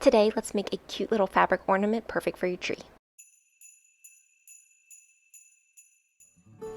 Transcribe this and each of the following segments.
Today, let's make a cute little fabric ornament perfect for your tree.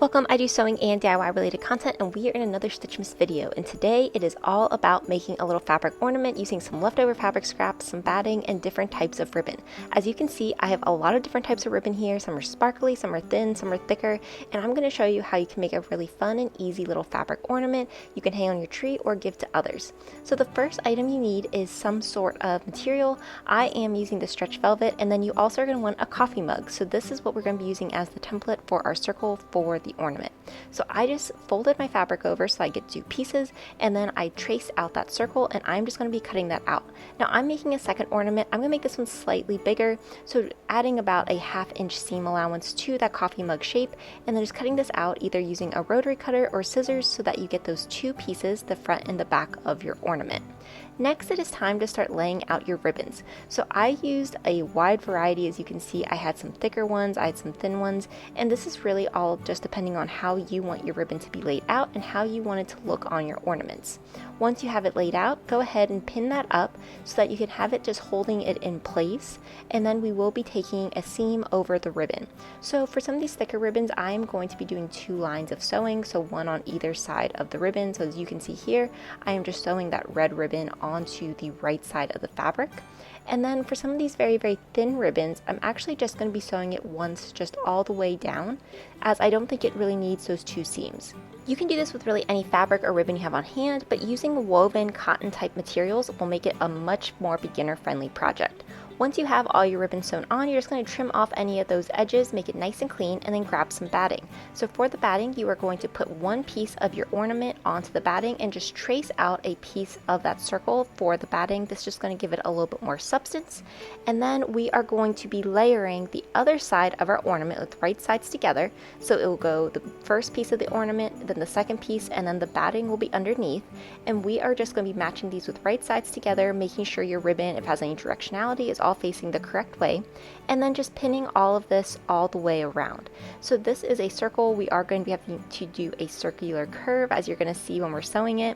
Welcome, I do sewing and DIY related content, and we are in another Stitchmas video, and today it is all about making a little fabric ornament using some leftover fabric scraps, some batting, and different types of ribbon. As you can see, I have a lot of different types of ribbon here. Some are sparkly, some are thin, some are thicker, and I'm going to show you how you can make a really fun and easy little fabric ornament you can hang on your tree or give to others. So the first item you need is some sort of material. I am using the stretch velvet, and then you also are going to want a coffee mug. So this is what we're going to be using as the template for our circle for the ornament. So I just folded my fabric over so I get 2 pieces, and then I traced out that circle, and I'm just going to be cutting that out. Now I'm making a second ornament. I'm going to make this one slightly bigger, so adding about a 1/2 inch seam allowance to that coffee mug shape, and then just cutting this out either using a rotary cutter or scissors so that you get those 2 pieces, the front and the back of your ornament. Next, it is time to start laying out your ribbons. So I used a wide variety. As you can see, I had some thicker ones, I had some thin ones, and this is really all just depending on how you want your ribbon to be laid out and how you want it to look on your ornaments. Once you have it laid out, go ahead and pin that up so that you can have it just holding it in place, and then we will be taking a seam over the ribbon. So for some of these thicker ribbons, I'm going to be doing 2 lines of sewing, so one on either side of the ribbon. So as you can see here, I am just sewing that red ribbon onto the right side of the fabric. And then for some of these very, very thin ribbons, I'm actually just going to be sewing it once just all the way down, as I don't think it really needs those 2 seams. You can do this with really any fabric or ribbon you have on hand, but using woven cotton type materials will make it a much more beginner friendly project. Once you have all your ribbons sewn on, you're just going to trim off any of those edges, make it nice and clean, and then grab some batting. So for the batting, you are going to put 1 piece of your ornament onto the batting and just trace out a piece of that circle for the batting. This is just going to give it a little bit more substance. And then we are going to be layering the other side of our ornament with right sides together. So it will go the first piece of the ornament, then the second piece, and then the batting will be underneath. And we are just going to be matching these with right sides together, making sure your ribbon, if it has any directionality, is all facing the correct way, and then just pinning all of this all the way around. So this is a circle. We are going to be having to do a circular curve, as you're going to see when we're sewing it,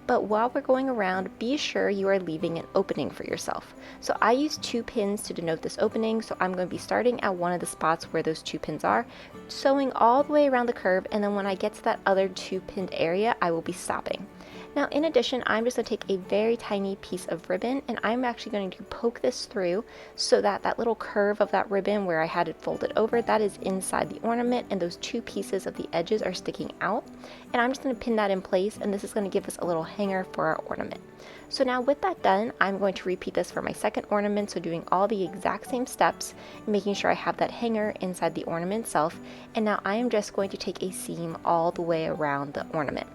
but while we're going around, be sure you are leaving an opening for yourself. So I use 2 pins to denote this opening, so I'm going to be starting at one of the spots where those 2 pins are, sewing all the way around the curve, and then when I get to that other 2 pinned area, I will be stopping. Now, in addition, I'm just going to take a very tiny piece of ribbon, and I'm actually going to poke this through so that that little curve of that ribbon where I had it folded over, that is inside the ornament, and those 2 pieces of the edges are sticking out. And I'm just going to pin that in place, and this is going to give us a little hanger for our ornament. So now with that done, I'm going to repeat this for my second ornament, so doing all the exact same steps, making sure I have that hanger inside the ornament itself. And now I am just going to take a seam all the way around the ornament.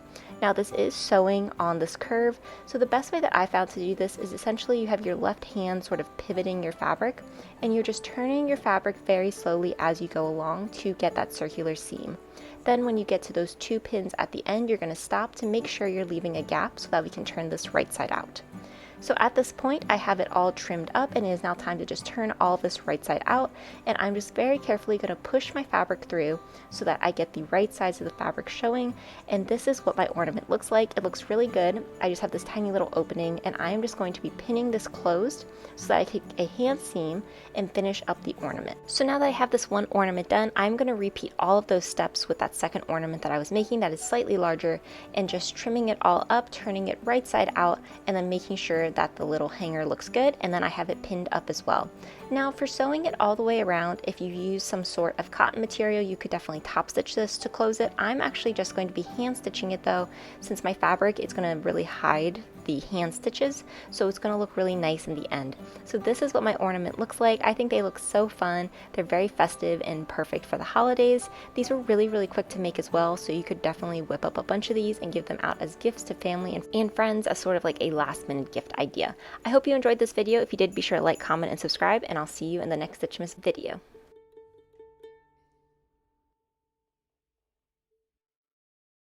Now this is sewing on this curve, so the best way that I found to do this is essentially you have your left hand sort of pivoting your fabric, and you're just turning your fabric very slowly as you go along to get that circular seam. Then when you get to those 2 pins at the end, you're going to stop to make sure you're leaving a gap so that we can turn this right side out. So at this point, I have it all trimmed up, and it is now time to just turn all of this right side out, and I'm just very carefully going to push my fabric through so that I get the right sides of the fabric showing, and this is what my ornament looks like. It looks really good. I just have this tiny little opening, and I am just going to be pinning this closed so that I take a hand seam and finish up the ornament. So now that I have this one ornament done, I'm going to repeat all of those steps with that second ornament that I was making that is slightly larger, and just trimming it all up, turning it right side out, and then making sure that the little hanger looks good, and then I have it pinned up as well. Now for sewing it all the way around, if you use some sort of cotton material, you could definitely top stitch this to close it. I'm actually just going to be hand stitching it though, since my fabric is going to really hide the hand stitches, so it's going to look really nice in the end. So this is what my ornament looks like. I think they look so fun. They're very festive and perfect for the holidays. These were really, really quick to make as well, so you could definitely whip up a bunch of these and give them out as gifts to family and friends as sort of like a last minute gift idea. I hope you enjoyed this video. If you did, be sure to like, comment, and subscribe, and I'll see you in the next Stitchmas video.